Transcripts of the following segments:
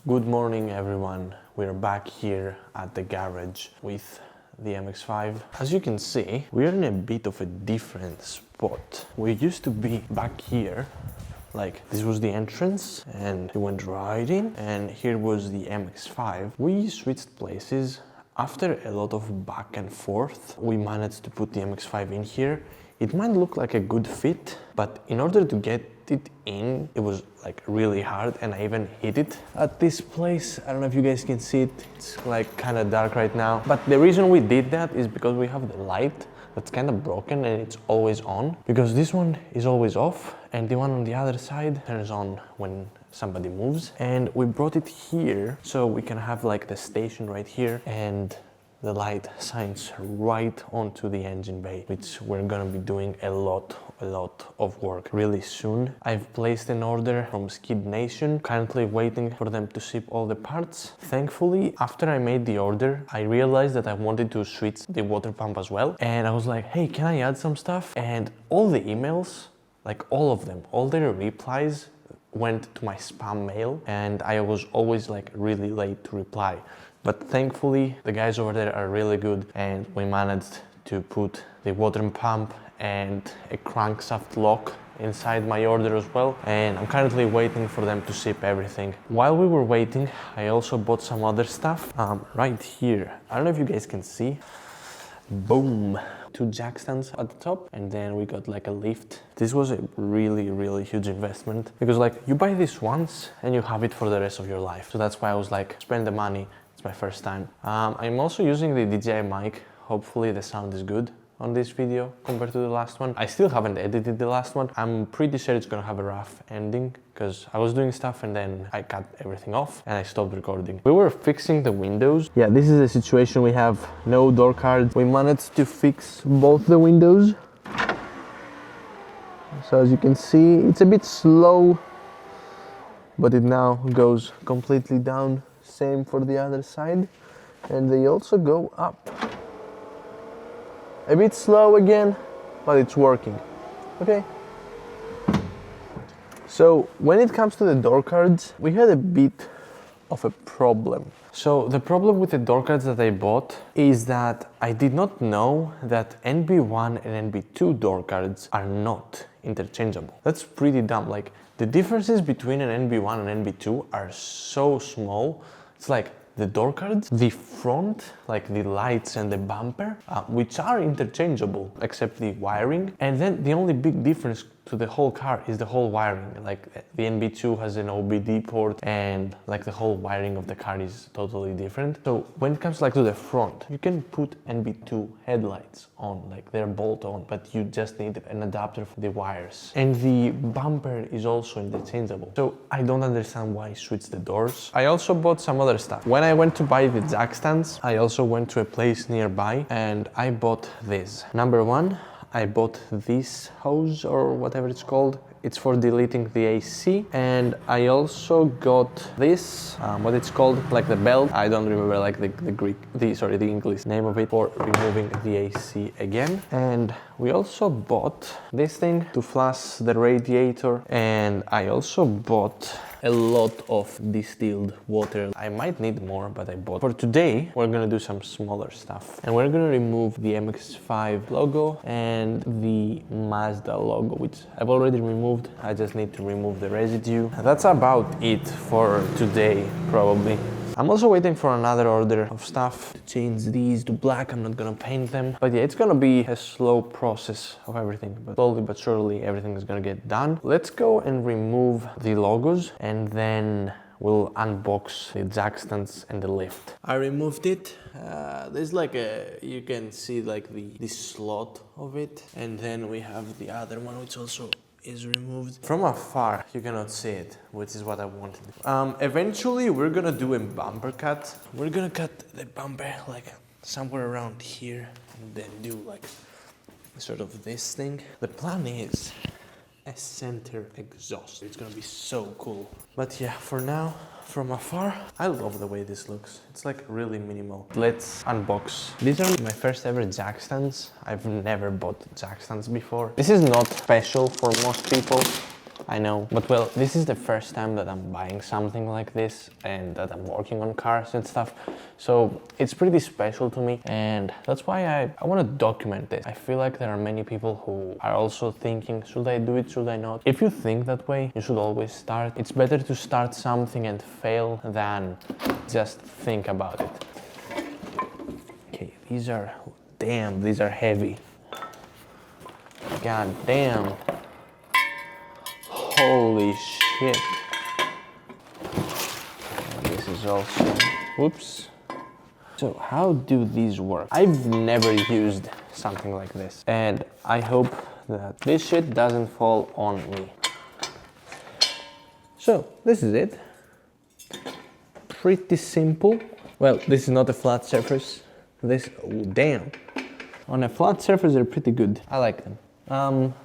Good morning everyone, we're back here at the garage with the MX-5. As you can see, we're in a bit of a different spot. We used to be back here, like this was the entrance and we went right in, and here was the MX-5. We switched places. After a lot of back and forth, we managed to put the MX-5 in here. It might look like a good fit, but in order to get it in, it was like really hard, and I even hit it at this place. I don't know if you guys can see it, it's like kind of dark right now. But the reason we did that is because we have the light that's kind of broken and it's always on, because this one is always off and the one on the other side turns on when somebody moves. And we brought it here so we can have like the station right here, and the light shines right onto the engine bay, which we're gonna be doing a lot of work really soon. I've placed an order from Skid Nation, currently waiting for them to ship all the parts. Thankfully, after I made the order, I realized that I wanted to switch the water pump as well. And I was like, hey, can I add some stuff? And all the emails, like all of them, all their replies went to my spam mail, and I was always like really late to reply. But thankfully, the guys over there are really good, and we managed to put the water pump and a crankshaft lock inside my order as well. And I'm currently waiting for them to ship everything. While we were waiting, I also bought some other stuff. Right here, I don't know if you guys can see. Boom! 2 jack stands at the top, and then we got like a lift. This was a really huge investment, because like you buy this once and you have it for the rest of your life. So that's why I was like, spend the money. It's my first time. I'm also using the DJI mic. Hopefully the sound is good on this video compared to the last one. I still haven't edited the last one. I'm pretty sure it's gonna have a rough ending, because I was doing stuff and then I cut everything off and I stopped recording. We were fixing the windows. Yeah, this is the situation. We have no door cards. We managed to fix both the windows. So as you can see, it's a bit slow, but it now goes completely down. Same for the other side. And they also go up. A bit slow again, but it's working. Okay. So when it comes to the door cards, we had a bit of a problem. So the problem with the door cards that I bought is that I did not know that NB1 and NB2 door cards are not interchangeable. That's pretty dumb. Like, the differences between an NB1 and NB2 are so small. It's like the door cards, the front, like the lights and the bumper, which are interchangeable except the wiring. And then the only big difference to the whole car is the whole wiring. Like the NB2 has an OBD port, and like the whole wiring of the car is totally different. So when it comes like to the front, you can put NB2 headlights on, like they're bolt on, but you just need an adapter for the wires. And the bumper is also interchangeable. So I don't understand why I switched the doors. I also bought some other stuff. When I went to buy the jack stands, I also went to a place nearby and I bought this. Number one, I bought this hose or whatever it's called. It's for deleting the AC. And I also got this, what it's called, like the belt. I don't remember like the English name of it, for removing the AC again. And we also bought this thing to flush the radiator. And I also bought a lot of distilled water. I might need more, but I bought. For today, we're gonna do some smaller stuff. And we're gonna remove the MX-5 logo and the Mazda logo, which I've already removed. I just need to remove the residue. And that's about it for today, probably. I'm also waiting for another order of stuff to change these to black. I'm not gonna paint them. But yeah, it's gonna be a slow process of everything. But slowly but surely, everything is gonna get done. Let's go and remove the logos, and then we'll unbox the jack stands and the lift. I removed it. There's like you can see like the slot of it. And then we have the other one, which also is removed. From afar, you cannot see it, which is what I wanted. Eventually, we're gonna do a bumper cut. We're gonna cut the bumper like somewhere around here, and then do like sort of this thing. The plan is a center exhaust. It's gonna be so cool. But yeah, for now, from afar, I love the way this looks. It's like really minimal. Let's unbox. These are my first ever jack stands. I've never bought jack stands before. This is not special for most people. I know. But well, this is the first time that I'm buying something like this and that I'm working on cars and stuff. So it's pretty special to me, and that's why I want to document this. I feel like there are many people who are also thinking, should I do it, should I not? If you think that way, you should always start. It's better to start something and fail than just think about it. Okay, these are, damn, these are heavy. God damn. Holy shit. And this is also, whoops. So how do these work? I've never used something like this, and I hope that this shit doesn't fall on me. So this is it. Pretty simple. Well, this is not a flat surface. This, oh, damn. On a flat surface, they're pretty good. I like them.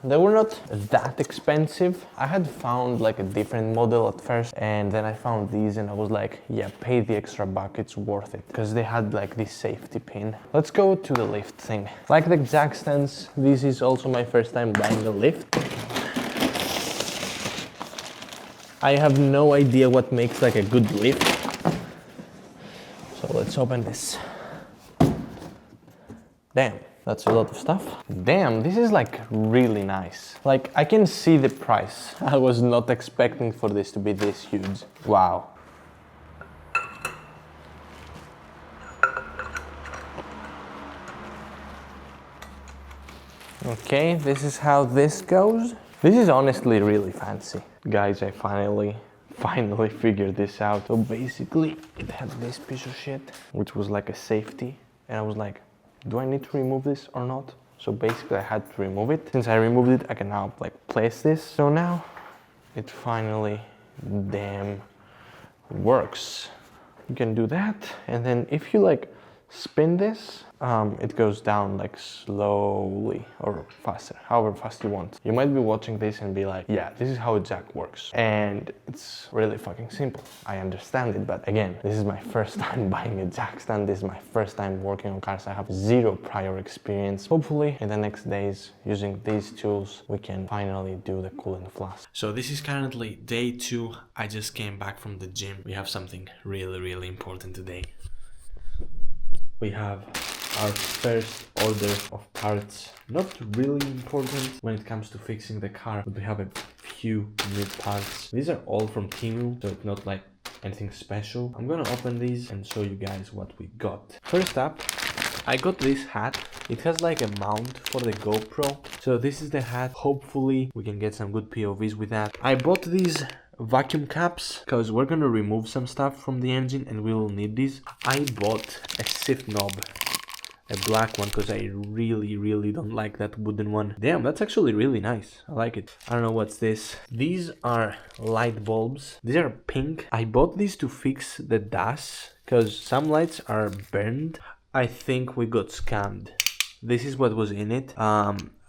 They were not that expensive. I had found like a different model at first, and then I found these and I was like, yeah, pay the extra buck, it's worth it, because they had like this safety pin. Let's go to the lift thing. Like the jack stands, this is also my first time buying a lift. I have no idea what makes like a good lift. So let's open this. Damn. That's a lot of stuff. Damn, this is like really nice. Like, I can see the price. I was not expecting for this to be this huge. Wow. Okay, this is how this goes. This is honestly really fancy. Guys, I finally figured this out. So basically, it had this piece of shit, which was like a safety. And I was like, do I need to remove this or not? So basically I had to remove it. Since I removed it, I can now like place this. So now it finally damn works. You can do that, and then if you like spin this, it goes down like slowly or faster, however fast you want. You might be watching this and be like, yeah, this is how a jack works. And it's really fucking simple. I understand it, but again, this is my first time buying a jack stand. This is my first time working on cars. I have zero prior experience. Hopefully in the next days, using these tools, we can finally do the coolant flask. So this is currently day 2. I just came back from the gym. We have something really important today. We have our first order of parts. Not really important when it comes to fixing the car, but we have a few new parts. These are all from Temu, so it's not like anything special. I'm gonna open these and show you guys what we got. First up, I got this hat. It has like a mount for the GoPro. So this is the hat. Hopefully we can get some good POVs with that. I bought these vacuum caps because we're gonna remove some stuff from the engine and we will need these. I bought a shift knob, a black one, because I really don't like that wooden one. Damn, that's actually really nice. I like it. I don't know what's this. These are light bulbs. These are pink. I bought these to fix the dash because some lights are burned. I think we got scammed. This is what was in it.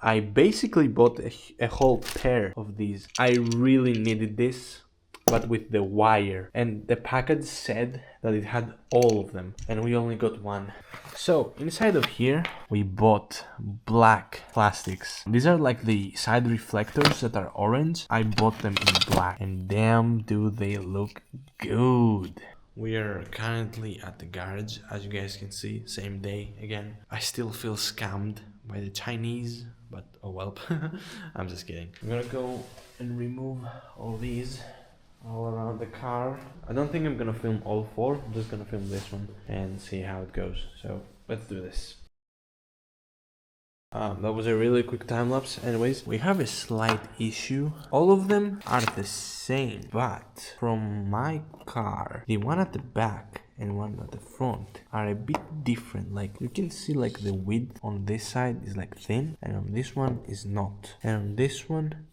I basically bought a whole pair of these. I really needed this, but with the wire. And the package said that it had all of them, and we only got one. So inside of here, we bought black plastics. These are like the side reflectors that are orange. I bought them in black, and damn, do they look good. We are currently at the garage, as you guys can see, same day again. I still feel scammed by the Chinese, but oh well. I'm just kidding. I'm gonna go and remove all these all around the car. I don't think I'm gonna film all 4. I'm just gonna film this one and see how it goes. So let's do this. That was a really quick time lapse. Anyways, we have a slight issue. All of them are the same, but from my car, the one at the back and one at the front are a bit different. Like you can see like the width on this side is like thin, and on this one is not. And on this one,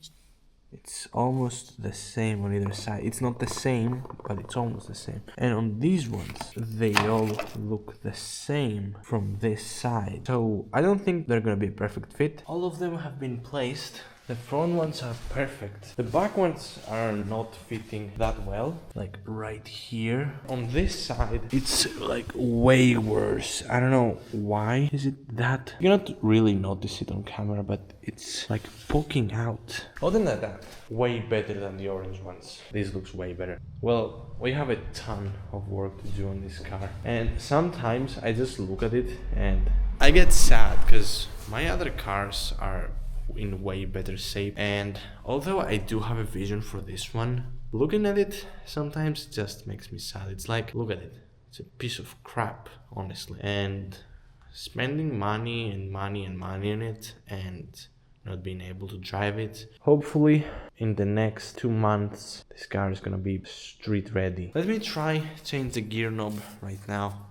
it's almost the same on either side. It's not the same, but it's almost the same. And on these ones, they all look the same from this side. So I don't think they're gonna be a perfect fit. All of them have been placed The front ones are perfect. The back ones are not fitting that well, like right here. On this side, it's like way worse. I don't know why is it that. You cannot really notice it on camera, but it's like poking out. Other than that, way better than the orange ones. This looks way better. Well, we have a ton of work to do on this car. And sometimes I just look at it and I get sad because my other cars are in way better shape, and although I do have a vision for this one, looking at it sometimes just makes me sad. It's like, look at it, it's a piece of crap, honestly, and spending money and money and money on it and not being able to drive it. Hopefully in the next 2 months this car is gonna be street ready. Let me try change the gear knob right now,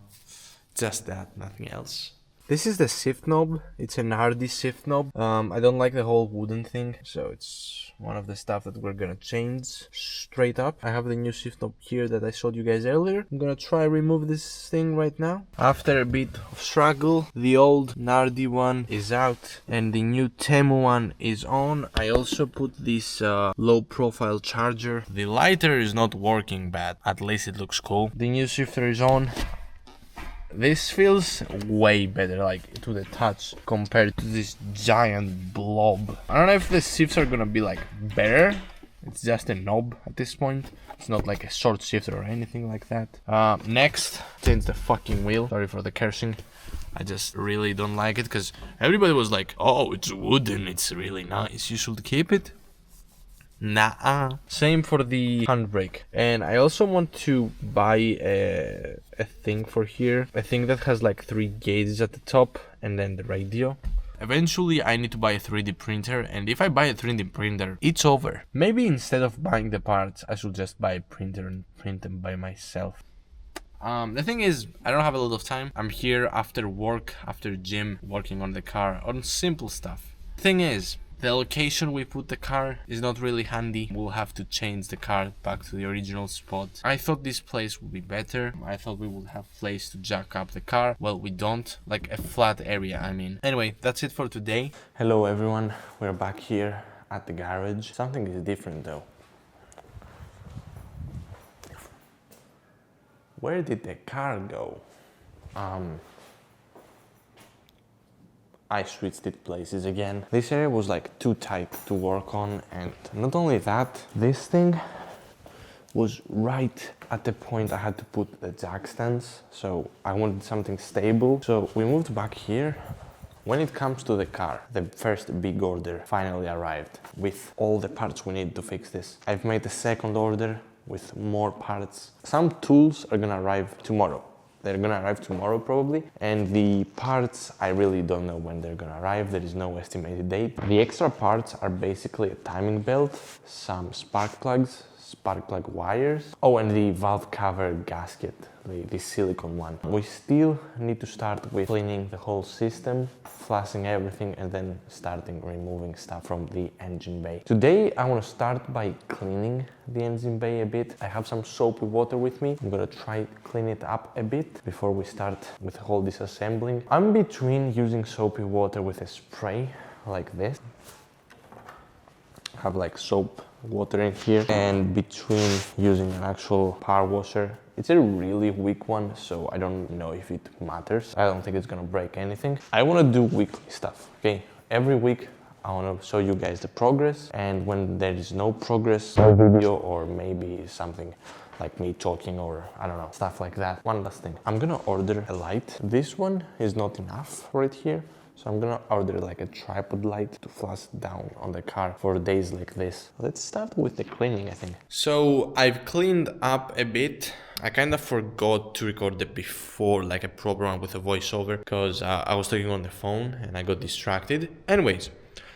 just that, nothing else. This is the shift knob. It's an RD shift knob. I don't like the whole wooden thing, so it's one of the stuff that we're gonna change straight up. I have the new shift knob here that I showed you guys earlier. I'm gonna try remove this thing right now. After a bit of struggle, the old Nardi one is out and the new Temu one is on. I also put this low profile charger. The lighter is not working bad, at least it looks cool. The new shifter is on. This feels way better, like to the touch, compared to this giant blob. I don't know if the shifts are gonna be like better. It's just a knob at this point. It's not like a short shifter or anything like that. Next, change the fucking wheel. Sorry for the cursing. I just really don't like it because everybody was like, oh, it's wooden, it's really nice, you should keep it. Nah. Same for the handbrake. And I also want to buy a thing for here. A thing that has like 3 gauges at the top and then the radio. Eventually I need to buy a 3D printer, and if I buy a 3D printer, it's over. Maybe instead of buying the parts, I should just buy a printer and print them by myself. The thing is, I don't have a lot of time. I'm here after work, after gym, working on the car, on simple stuff. Thing is, the location we put the car is not really handy. We'll have to change the car back to the original spot. I thought this place would be better. I thought we would have place to jack up the car. Well, we don't. Like a flat area, I mean. Anyway, that's it for today. Hello everyone. We're back here at the garage. Something is different though. Where did the car go? I switched it places again. This area was like too tight to work on, and not only that, this thing was right at the point I had to put the jack stands, so I wanted something stable. So we moved back here. When it comes to the car, the first big order finally arrived with all the parts we need to fix this. I've made a second order with more parts. Some tools are gonna arrive tomorrow. They're gonna arrive tomorrow probably, and the parts, I really don't know when they're gonna arrive. There is no estimated date. The extra parts are basically a timing belt, some spark plugs, spark plug wires, oh, and the valve cover gasket, the silicone one. We still need to start with cleaning the whole system, flushing everything, and then starting removing stuff from the engine bay. Today I want to start by cleaning the engine bay a bit. I have some soapy water with me. I'm gonna try to clean it up a bit before we start with the whole disassembling. I'm between using soapy water with a spray like this. I have like soap water in here, and between using an actual power washer. It's a really weak one, so I don't know if it matters. I don't think it's gonna break anything. I wanna do weekly stuff, okay? Every week I wanna show you guys the progress, and when there is no progress, no video, or maybe something like me talking, or I don't know, stuff like that. One last thing, I'm gonna order a light. This one is not enough right here. So I'm gonna order like a tripod light to flash down on the car for days like this. Let's start with the cleaning, I think. So I've cleaned up a bit. I kind of forgot to record it before, like a proper one with a voiceover, because I was talking on the phone and I got distracted. Anyways,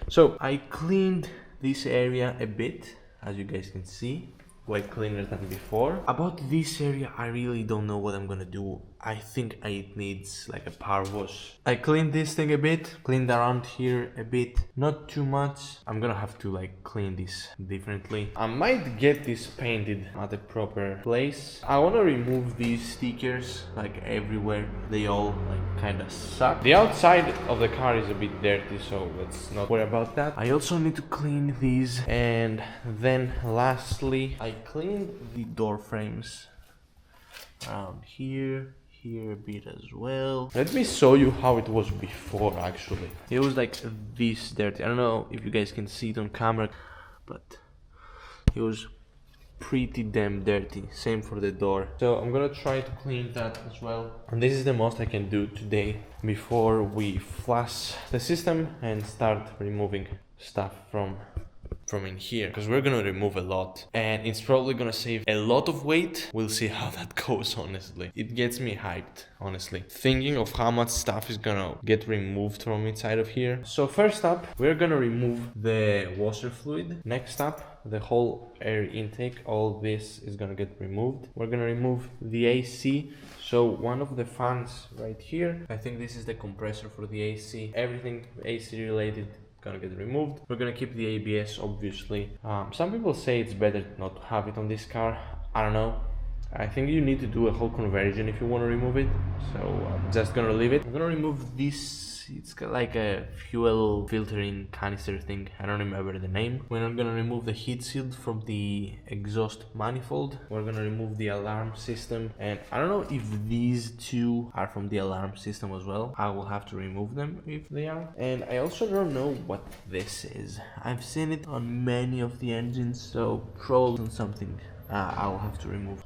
so I cleaned this area a bit, as you guys can see. Way cleaner than before. About this area, I really don't know what I'm gonna do. I think it needs like a power wash. I cleaned this thing a bit, cleaned around here a bit, not too much. I'm gonna have to like clean this differently. I might get this painted at a proper place. I wanna remove these stickers like everywhere. They all like kind of suck. The outside of the car is a bit dirty, so let's not worry about that. I also need to clean these, and then lastly I cleaned the door frames around here a bit as well. Let me show you how it was before. Actually, it was like this dirty. I don't know if you guys can see it on camera, but it was pretty damn dirty. Same for the door. So I'm gonna try to clean that as well, and this is the most I can do today before we flush the system and start removing stuff from in here, because we're gonna remove a lot and it's probably gonna save a lot of weight. We'll see how that goes. Honestly, it gets me hyped, honestly, thinking of how much stuff is gonna get removed from inside of here. So first up, we're gonna remove the washer fluid. Next up, the whole air intake. All this is gonna get removed. We're gonna remove the AC. So one of the fans right here, I think this is the compressor for the AC. Everything AC related gonna get removed. We're gonna keep the ABS, obviously. Some people say it's better not to have it on this car. I don't know. I think you need to do a whole conversion if you want to remove it. So I'm just gonna leave it. I'm gonna remove this. It's got like a fuel filtering canister thing. I don't remember the name. When I'm gonna remove the heat shield from the exhaust manifold. We're gonna remove the alarm system. And I don't know if these two are from the alarm system as well. I will have to remove them if they are. And I also don't know what this is. I've seen it on many of the engines, so probably something I'll have to remove.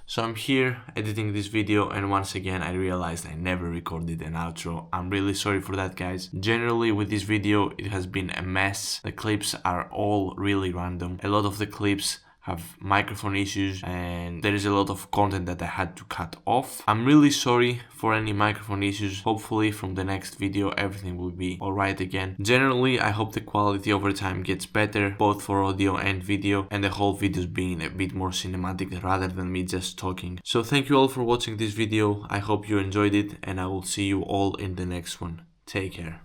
So I'm here editing this video, and once again I realized I never recorded an outro. I'm really sorry for that, guys. Generally with this video it has been a mess. The clips are all really random. A lot of the clips have microphone issues and there is a lot of content that I had to cut off. I'm really sorry for any microphone issues. Hopefully from the next video everything will be alright again. Generally I hope the quality over time gets better, both for audio and video, and the whole video is being a bit more cinematic rather than me just talking. So thank you all for watching this video. I hope you enjoyed it, and I will see you all in the next one. Take care.